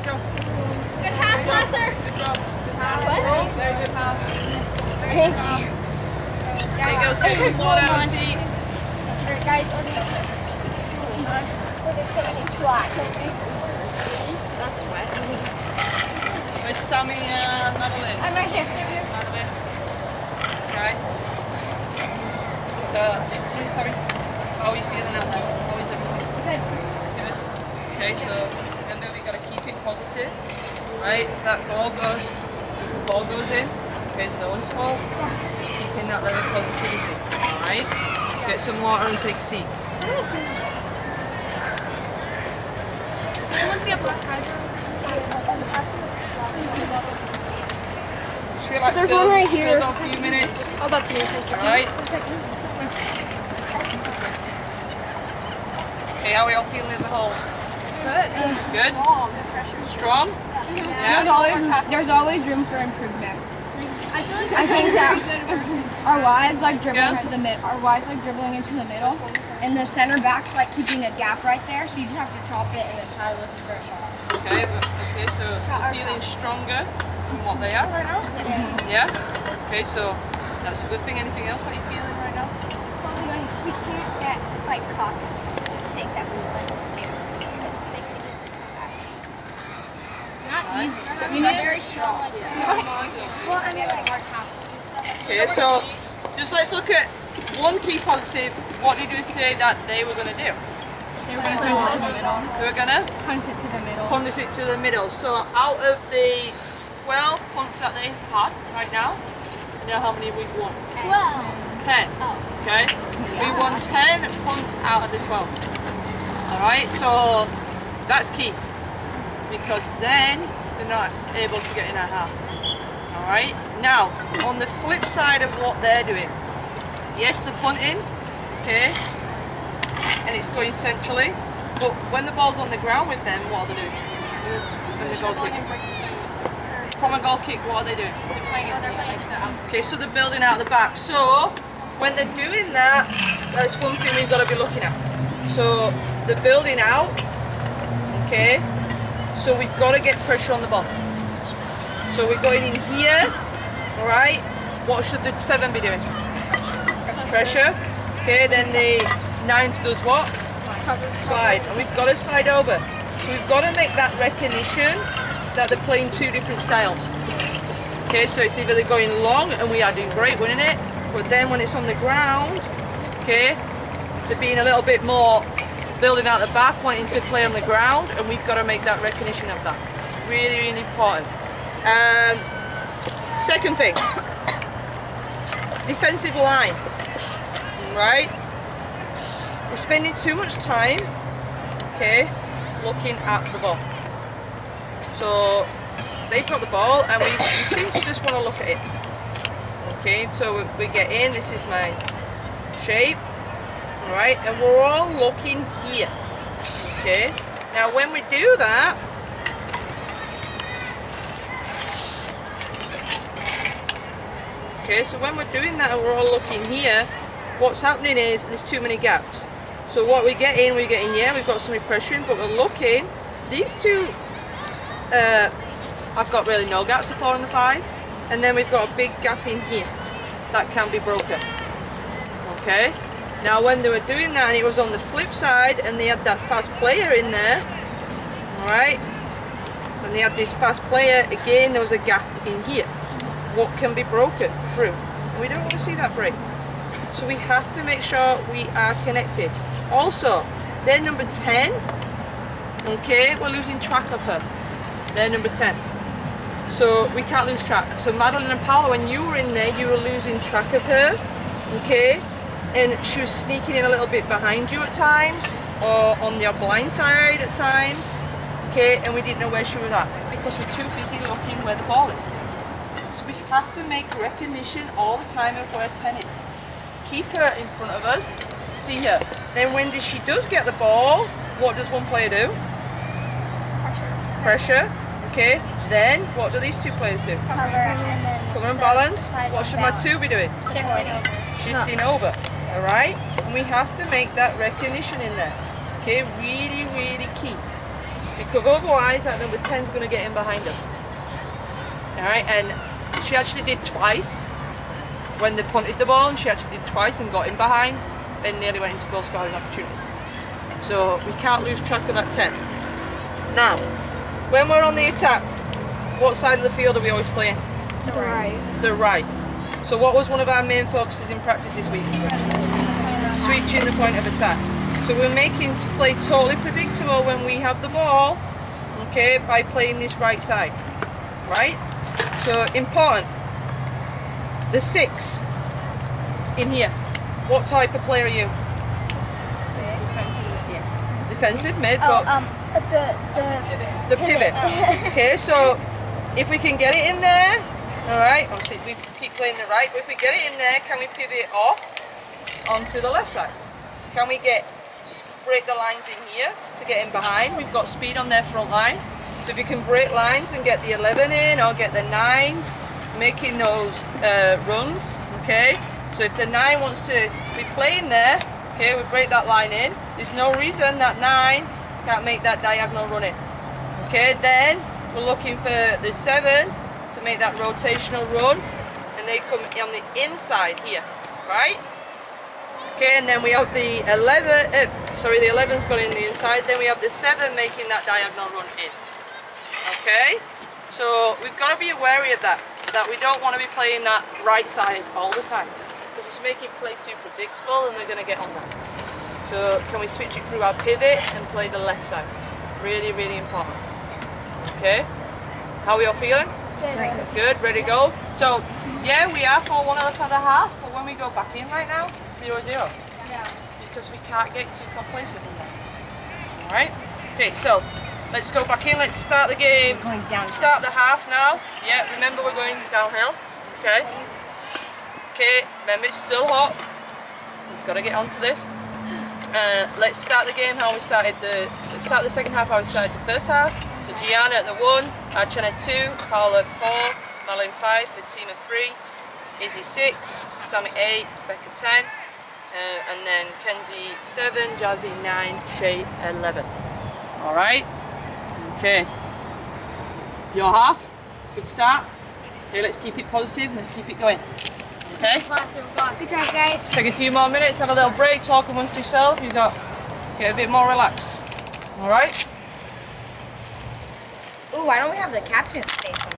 go. Good pass, Lesser. Good job. Good pass. What? Very good pass. Thank you. Okay, girls, get some water out of the seat. Alright, guys, we're just sitting in twats. That's wet. Where's Sammy and Madeline? I'm right here. Stand here. Madeline. Okay. So, sorry. How are you feeling out there? How is everything? Good. Good. Okay, so remember we gotta keep it positive. Right? That ball goes in. Okay, it's no one's fault. Just keeping that level of positivity. Alright? Get some water and take a seat. Anyone see a black hydro? Just relax. There's still, one right here. Still got a few minutes. Oh, that's me. Thank you. Alright? One second. Okay, how are we all feeling as a whole? Good. Good? Strong? Yeah? There's always room for improvement. I feel like I think that our wides like dribbling Yes. to the mid. Our wides like dribbling into the middle, and the center back's like keeping a gap right there. So you just have to chop it and then try to lift it for a shot. Okay, so feeling stronger than what they are right now? Yeah? Okay, so that's a good thing. Anything else that you're feeling right now? we can't get like cocky. Think that we won this game because they could easily come back. Not easy. You need very strong. Well, I mean, like our top. Okay, so just let's look at one key positive. What did you say that they were going to do? They were gonna punt it to the middle. They were going to Punt it to the middle. punish it to the middle. So out of the 12 punts that they've had right now, you know how many we've won? 12. 10. Oh. Okay? We won 10 punts out of the 12. Alright, so that's key. Because then they're not able to get in our half. Alright? Now, on the flip side of what they're doing, yes, they're punting, okay? And it's going centrally, but when the ball's on the ground with them, what are they doing? When the goal kick. From a goal kick, what are they doing? Okay, so they're building out the back. So when they're doing that, that's one thing we've got to be looking at. So they're building out, okay? So we've got to get pressure on the ball. So we're going in here, all right? What should the 7 be doing? Pressure. Okay, then the 9 does what? Slide. And we've got to slide over. So we've got to make that recognition that they're playing two different styles. Okay, so it's either they're going long and we are doing great winning it, but then when it's on the ground, okay, they're being a little bit more building out the back, wanting to play on the ground, and we've got to make that recognition of that. Really, really important. Second thing, defensive line, right? We're spending too much time, okay, looking at the ball. So they've got the ball and we seem to just want to look at it. Okay, so we get in, this is my shape, right, and we're all looking here. Okay, now when we do that, okay, so when we're doing that and we're all looking here, what's happening is there's too many gaps. So what we get in, yeah, we've got somebody pressuring, but we're looking, these two, I've got really no gaps, the 4 and the 5, and then we've got a big gap in here that can be broken. Okay, now when they were doing that and it was on the flip side and they had that fast player in there, alright, and they had this fast player, again there was a gap in here. What can be broken through? And we don't want to see that break. So we have to make sure we are connected. Also, they're number 10, okay, we're losing track of her. They're number 10. So we can't lose track. So Madeline and Paula, when you were in there, you were losing track of her, okay? And she was sneaking in a little bit behind you at times, or on your blind side at times, okay? And we didn't know where she was at because we're too busy looking where the ball is. So we have to make recognition all the time of where 10 is. Keep her in front of us, see her. Then when she does get the ball, what does one player do? Pressure, okay. Then what do these two players do? Cover and balance. What should my 2 be doing? Shifting over, all right? And we have to make that recognition in there, okay? Really, really key. because otherwise that number 10 is going to get in behind us. Alright, and she actually did twice when they punted the ball, and she actually did twice and got in behind and nearly went into goal scoring opportunities. So we can't lose track of that 10. Now, when we're on the attack, what side of the field are we always playing? The right. The right. So what was one of our main focuses in practice this week? Switching the point of attack. So we're making play totally predictable when we have the ball, okay, by playing this right side, right? So important. The 6 in here. What type of player are you? Defensive mid, but the pivot. Okay, so if we can get it in there, all right. Obviously, we keep playing the right, but if we get it in there, can we pivot off onto the left side? Can we break the lines in here to get in behind? We've got speed on their front line, so if you can break lines and get the 11 in or get the 9s, making those runs. Okay, so if the 9 wants to be playing there, okay, we break that line in. There's no reason that 9 can't make that diagonal run in. Okay, then we're looking for the 7 to make that rotational run, and they come on the inside here, right? Okay, and then we have the 11, the 11's got in the inside, then we have the 7 making that diagonal run in. Okay, so we've got to be wary of that we don't want to be playing that right side all the time, because it's making play too predictable and they're going to get on that. So can we switch it through our pivot and play the left side? Really, really important. Okay, how are we all feeling? Good, ready to go. So yeah, we are 4-1 at the half, but when we go back in right now, 0-0. Yeah. Because we can't get too complacent in there. Alright? Okay, so let's go back in, let's start the game. We're going down. Start the half now. Yeah, remember we're going downhill. Okay. Okay, remember it's still hot. We've got to get onto this. Let's start the game how we started let's start the second half how we started the first half. So Gianna at the 1, Archana at 2, Paula at 4, Madeline 5, Fatima 3, Izzy 6, Sammy 8, Becca 10, and then Kenzie 7, Jazzy 9, Shay 11. Alright? Okay. Your half. Good start. Okay, let's keep it positive, let's keep it going. Okay? Good job, guys. Take a few more minutes, have a little break, talk amongst yourself. Get a bit more relaxed. Alright? Ooh, why don't we have the captain say something?